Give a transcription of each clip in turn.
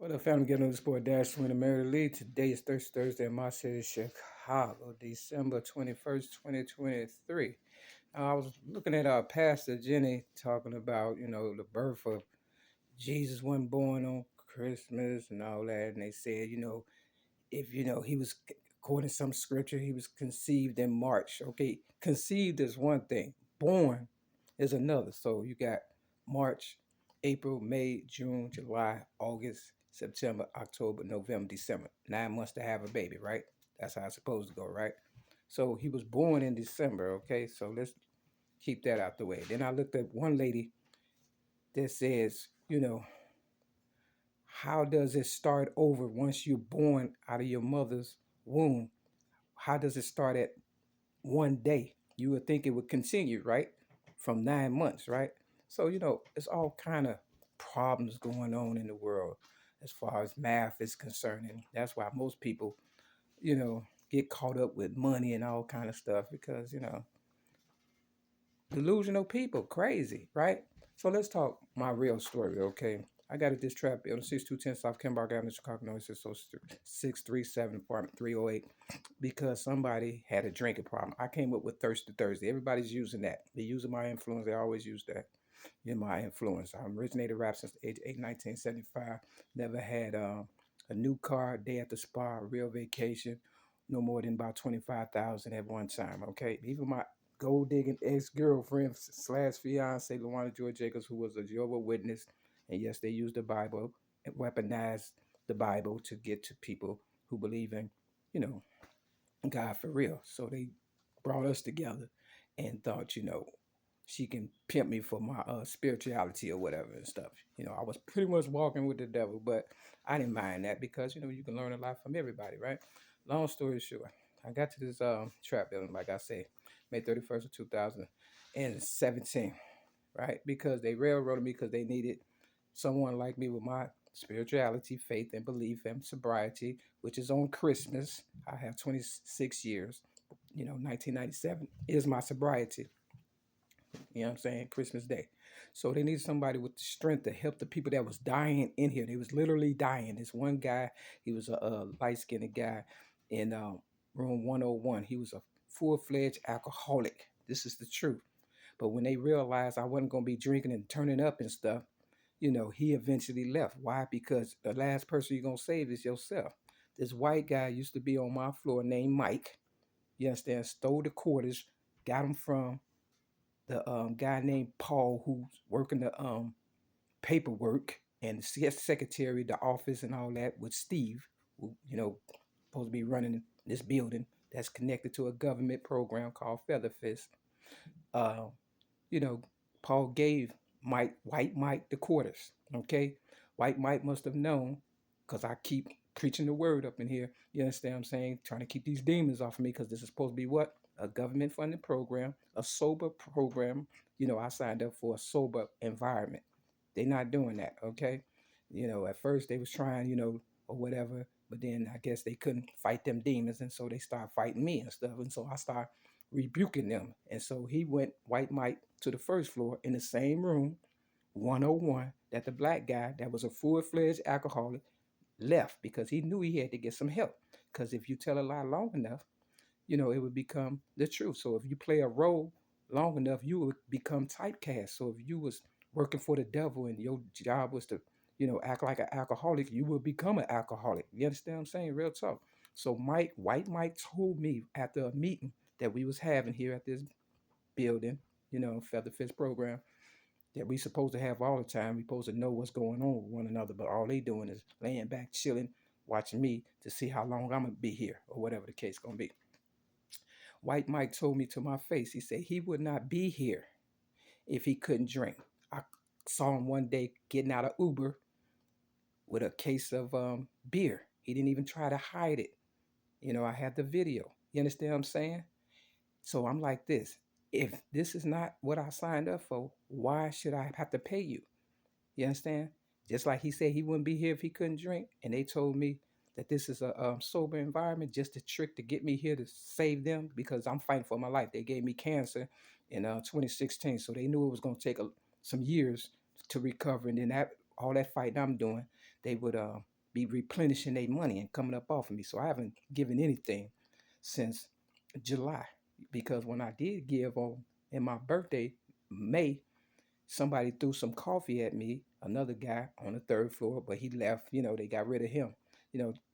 What up, family? Getting on the sport dash win the Mary Lee. Today is Thursday in my city, Chicago, December 21st, 2023. I was looking at our pastor Jenny talking about, the birth of Jesus wasn't born on Christmas and all that. And they said, if, he was, according to some scripture, he was conceived in March. Okay, conceived is one thing, born is another. So you got March, April, May, June, July, August, September, October, November, December. 9 months to have a baby, right? That's how it's supposed to go, right? So he was born in December, okay? So let's keep that out the way. Then I looked at one lady that says, how does it start over once you're born out of your mother's womb? How does it start at one day? You would think it would continue, right? From 9 months, right? So, it's all kind of problems going on in the world as far as math is concerned. And that's why most people, get caught up with money and all kind of stuff because, delusional people, crazy, right? So let's talk my real story, okay? I got at this trap building, 6210 South Kembar Avenue, Chicago, Illinois, 637 apartment 308, because somebody had a drinking problem. I came up with Thirsty Thursday. Everybody's using that. They're using my influence. They always use that in my influence. I originated rap since the age of 8, 1975. Never had a new car, day at the spa, real vacation, no more than about 25,000 at one time, okay? Even my gold digging ex girlfriend slash fiance, LaWanDA Joy Jacobs, who was a Jehovah's Witness. And yes, they used the Bible and weaponized the Bible to get to people who believe in, you know, God for real. So they brought us together and thought, she can pimp me for my spirituality or whatever and stuff. I was pretty much walking with the devil, but I didn't mind that because, you can learn a lot from everybody, right? Long story short, I got to this trap building, like I say, May 31st of 2017, right? Because they railroaded me because they needed someone like me with my spirituality, faith, and belief and sobriety, which is on Christmas. I have 26 years. 1997 is my sobriety. You know what I'm saying? Christmas Day. So they need somebody with the strength to help the people that was dying in here. They was literally dying. This one guy, he was a light-skinned guy in room 101. He was a full-fledged alcoholic. This is the truth. But when they realized I wasn't going to be drinking and turning up and stuff, he eventually left. Why? Because the last person you're going to save is yourself. This white guy used to be on my floor named Mike. You understand? Stole the quarters, got him from the guy named Paul who's working the paperwork and the secretary, the office, and all that with Steve, who supposed to be running this building that's connected to a government program called Featherfist. Uh, you know, Paul gave White Mike the quarters. Okay, White Mike must have known because I keep preaching the word up in here. You understand what I'm saying? Trying to keep these demons off of me because this is supposed to be what? A government funded program, a sober program. I signed up for a sober environment. They're not doing that, okay? At first they was trying, or whatever, but then I guess they couldn't fight them demons, and so they started fighting me and stuff. And so I started rebuking them. And so he went, White Mike, to the first floor in the same room, 101, that the black guy that was a full-fledged alcoholic left because he knew he had to get some help. Because if you tell a lie long enough, it would become the truth. So if you play a role long enough, you would become typecast. So if you was working for the devil and your job was to, act like an alcoholic, you would become an alcoholic. You understand what I'm saying? Real talk. So White Mike told me after a meeting that we was having here at this building, Featherfist program, that we supposed to have all the time. We supposed to know what's going on with one another, but all they doing is laying back, chilling, watching me to see how long I'm gonna be here or whatever the case gonna be. White Mike told me to my face, he said he would not be here if he couldn't drink. I saw him one day getting out of Uber with a case of beer. He didn't even try to hide it. I had the video. You understand what I'm saying? So I'm like this. If this is not what I signed up for, why should I have to pay you? You understand? Just like he said he wouldn't be here if he couldn't drink. And they told me that this is a sober environment, just a trick to get me here to save them because I'm fighting for my life. They gave me cancer in 2016. So they knew it was going to take some years to recover. And then all that fighting I'm doing, they would be replenishing their money and coming up off of me. So I haven't given anything since July, because when I did give on in my birthday, May, somebody threw some coffee at me, another guy on the third floor, but he left. They got rid of him,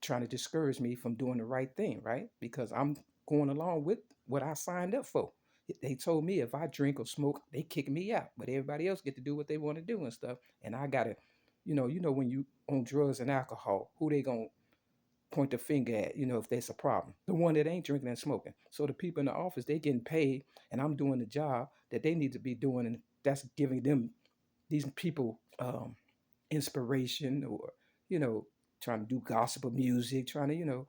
trying to discourage me from doing the right thing, right? Because I'm going along with what I signed up for. They told me if I drink or smoke, they kick me out, but everybody else get to do what they want to do and stuff. And I gotta, when you on drugs and alcohol, who they gonna point the finger at, if there's a problem? The one that ain't drinking and smoking. So the people in the office, they getting paid, and I'm doing the job that they need to be doing, and that's giving them, these people, inspiration, or you know trying to do gospel music, trying to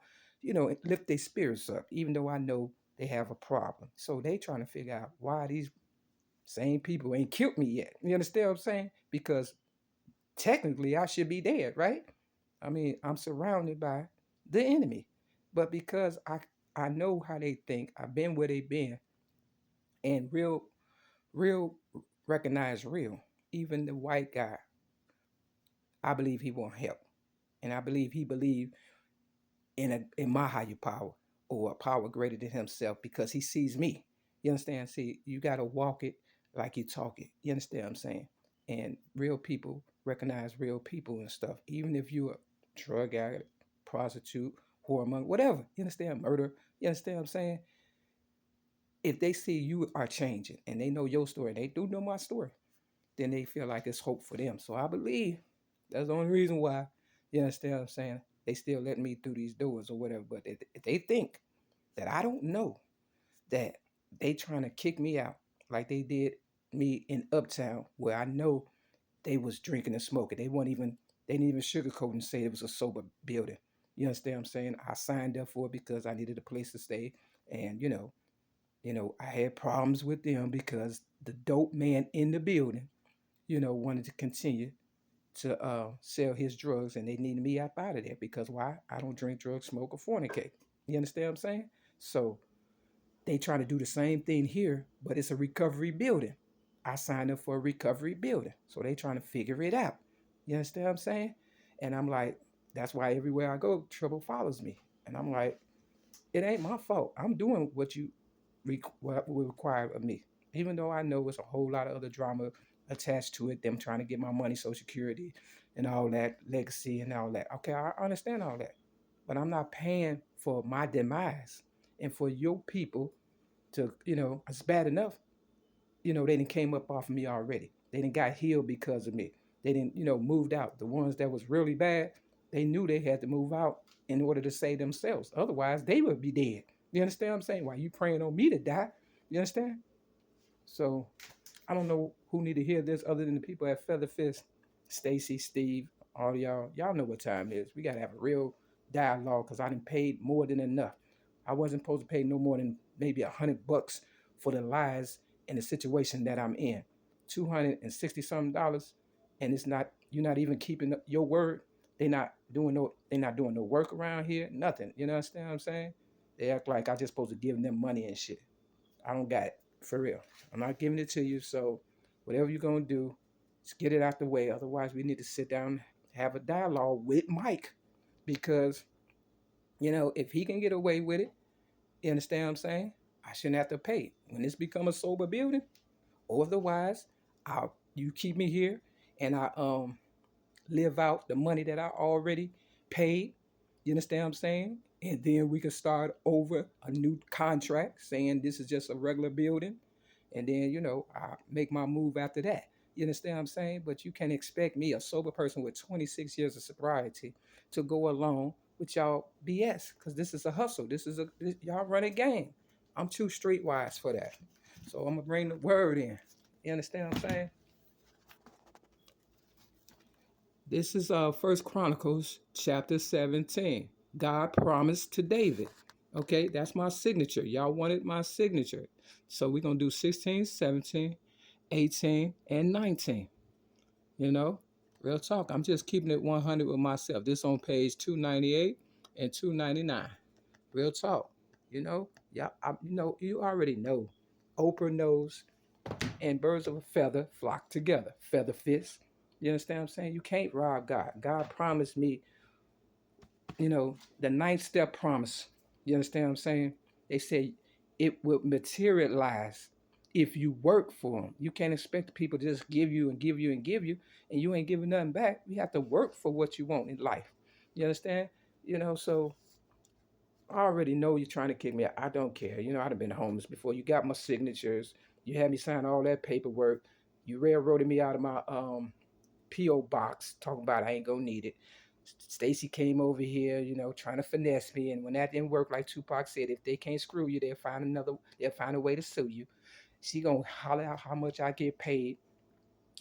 lift their spirits up, even though I know they have a problem. So they trying to figure out why these same people ain't killed me yet. You understand what I'm saying? Because technically I should be dead, right? I mean, I'm surrounded by the enemy, but because I know how they think, I've been where they've been, and real recognize real. Even the white guy, I believe he want help, and I believe he believe in my higher power, or a power greater than himself, because he sees me. You understand? See, you gotta walk it like you talk it. You understand what I'm saying? And real people recognize real people and stuff. Even if you're a drug addict, prostitute, whoremonger, whatever. You understand? Murder. You understand what I'm saying? If they see you are changing and they know your story, they do know my story, then they feel like it's hope for them. So I believe that's the only reason why, you understand what I'm saying, they still let me through these doors or whatever. But if they think that I don't know that they trying to kick me out like they did me in Uptown, where I know they was drinking and smoking. They didn't even sugarcoat and say it was a sober building. You understand what I'm saying? I signed up for it because I needed a place to stay. And I had problems with them because the dope man in the building, wanted to continue to sell his drugs, and they needed me up out of there. Because why? I don't drink, drugs, smoke, or fornicate. You understand what I'm saying? So they trying to do the same thing here, but it's a recovery building. I signed up for a recovery building, so they trying to figure it out. You understand what I'm saying? And I'm like, that's why everywhere I go, trouble follows me. And I'm like, it ain't my fault. I'm doing what you what require of me, even though I know it's a whole lot of other drama attached to it. Them trying to get my money, Social Security, and all that, legacy and all that. Okay, I understand all that, but I'm not paying for my demise and for your people to, it's bad enough. They didn't came up off of me already. They didn't got healed because of me. They didn't, moved out. The ones that was really bad, they knew they had to move out in order to save themselves. Otherwise, they would be dead. You understand what I'm saying? Why you praying on me to die? You understand? So I don't know who need to hear this other than the people at Feather Fist, Stacy, Steve, all y'all. Y'all know what time it is. We gotta have a real dialogue, because I done paid more than enough. I wasn't supposed to pay no more than maybe $100 for the lies in the situation that I'm in. $260 something dollars, and it's not, you're not even keeping your word. They're not doing no work around here. Nothing. You understand what I'm saying? They act like I just supposed to give them money and shit. I don't got it. For real. I'm not giving it to you. So whatever you're gonna do, just get it out the way. Otherwise, we need to sit down, have a dialogue with Mike. Because, if he can get away with it, you understand what I'm saying? I shouldn't have to pay. When this become a sober building, or otherwise, you keep me here, and I live out the money that I already paid. You understand what I'm saying? And then we can start over a new contract saying this is just a regular building. And then, I make my move after that. You understand what I'm saying? But you can't expect me, a sober person with 26 years of sobriety, to go along with y'all BS. Because this is a hustle. Y'all run a game. I'm too streetwise for that. So I'm going to bring the word in. You understand what I'm saying? This is First Chronicles chapter 17. God promised to David. Okay, that's my signature. Y'all wanted my signature. So we're going to do 16, 17, 18, and 19. Real talk. I'm just keeping it 100 with myself. This on page 298 and 299. Real talk. You already know. Oprah knows, and birds of a feather flock together. Feather fist. You understand what I'm saying? You can't rob God. God promised me the ninth step promise. You understand what I'm saying? They say it will materialize if you work for them. You can't expect people to just give you and give you and give you, and you ain't giving nothing back. You have to work for what you want in life. You understand? So I already know you're trying to kick me out. I don't care. I've been homeless before. You got my signatures. You had me sign all that paperwork. You railroaded me out of my P.O. box, talking about I ain't gonna need it. Stacy came over here, trying to finesse me, and when that didn't work, like Tupac said, if they can't screw you, they'll find a way to sue you. She gonna holler out how much I get paid.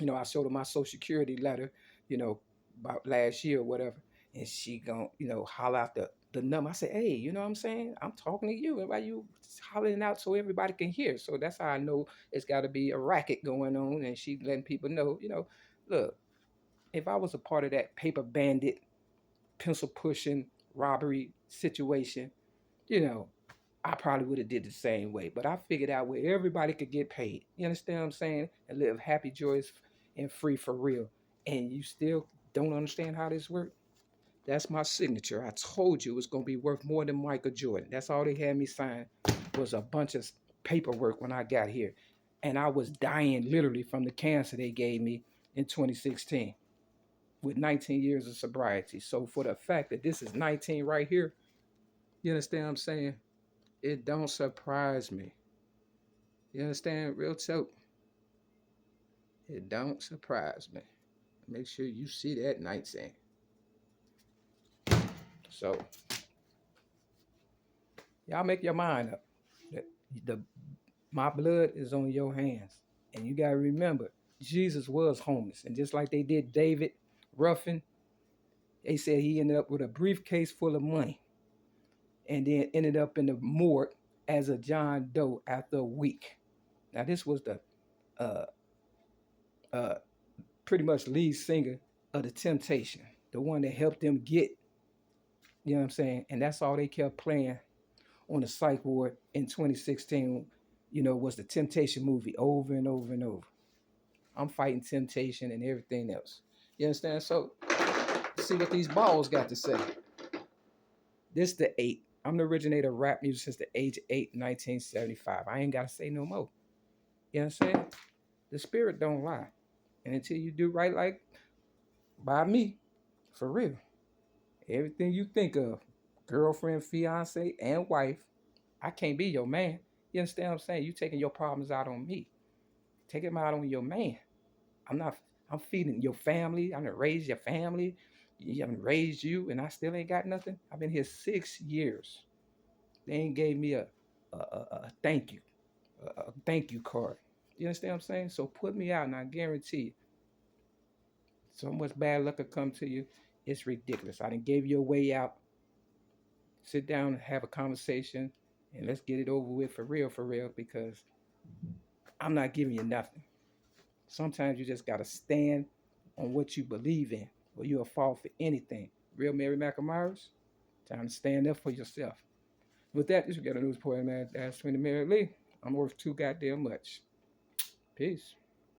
I showed her my social security letter, you know, about last year or whatever, and she gonna, holler out the number. I said, hey, you know what I'm saying? I'm talking to you, and why you hollering out so everybody can hear? So that's how I know it's got to be a racket going on, and she letting people know, look, if I was a part of that paper bandit, pencil pushing robbery situation, you know, I probably would have did the same way. But I figured out where everybody could get paid. You understand what I'm saying? And live happy, joyous, and free for real. And you still don't understand how this works? That's my signature. I told you it was gonna be worth more than Michael Jordan. That's all they had me sign was a bunch of paperwork when I got here. And I was dying literally from the cancer they gave me in 2016 with 19 years of sobriety. So for the fact that this is 19 right here, you understand what I'm saying? It don't surprise me. You understand? Real talk. It don't surprise me. Make sure you see that 19. So y'all make your mind up. The my blood is on your hands. And you gotta remember, Jesus was homeless. And just like they did David Ruffin, they said he ended up with a briefcase full of money and then ended up in the morgue as a John Doe after a week. Now this was the uh uh pretty much lead singer of the Temptation, the one that helped them get, you know what I'm saying? And that's all they kept playing on the psych ward in 2016, was the Temptation movie over and over and over. I'm fighting temptation and everything else. You understand? So see what these balls got to say. This the eight. I'm the originator of rap music since the age of 8, 1975. I ain't gotta say no more. You know what I'm saying? The spirit don't lie. And until you do right like by me, for real, everything you think of, girlfriend, fiance, and wife, I can't be your man. You understand what I'm saying? You taking your problems out on me. Take them out on your man. I'm not. I'm feeding your family. I'm gonna raise your family. I'm gonna raise you, and I still ain't got nothing. I've been here 6 years. They ain't gave me a thank you, a thank you card. You understand what I'm saying? So put me out, and I guarantee you, so much bad luck will come to you. It's ridiculous. I done gave you a way out. Sit down and have a conversation, and let's get it over with for real, because I'm not giving you nothing. Sometimes you just gotta stand on what you believe in, or you'll fall for anything. Real Mary McAmyers, time to stand up for yourself. With that, this is Get a News Point, man. That's Sweeney Mary Lee. I'm worth too goddamn much. Peace.